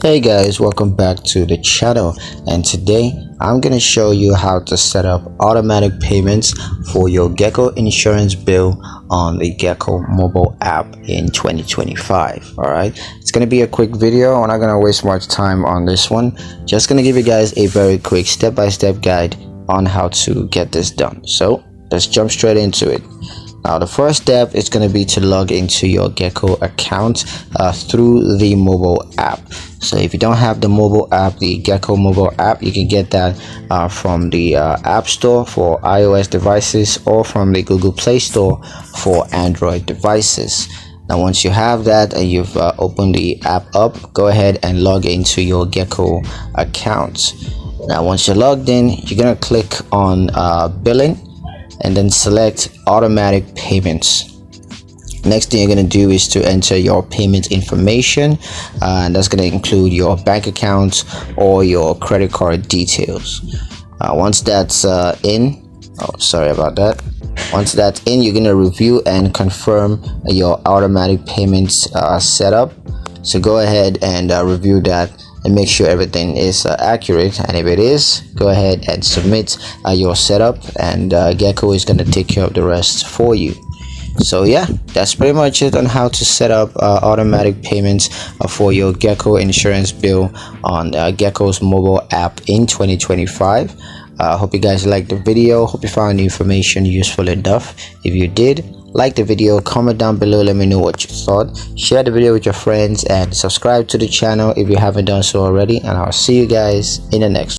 Hey guys, welcome back to the channel, and today I'm gonna show you how to set up automatic payments for your Geico insurance bill on the Geico mobile app in 2025. All right, it's gonna be a quick video. We're not gonna waste much time on this one. Just gonna give you guys a very quick step-by-step guide on how to get this done. So let's jump straight into it. Now, the first step is going to be to log into your Geico account through the mobile app. So if you don't have the mobile app, the Geico mobile app, you can get that from the App Store for iOS devices or from the Google Play Store for Android devices. Now, once you have that and you've opened the app up, go ahead and log into your Geico account. Now, once you're logged in, you're going to click on billing and then select automatic payments. Next thing you're going to do is to enter your payment information, and that's going to include your bank account or your credit card details. Once that's once that's in, you're going to review and confirm your automatic payments setup. So go ahead and review that and make sure everything is accurate, and if it is, go ahead and submit your setup, and Geico is going to take care of the rest for you. So yeah, that's pretty much it on how to set up automatic payments for your Geico insurance bill on Geico's mobile app in 2025. Hope you guys liked the video. Hope you found the information useful enough. If you did, like the video, comment down below, let me know what you thought, share the video with your friends, and subscribe to the channel if you haven't done so already, and I'll see you guys in the next one.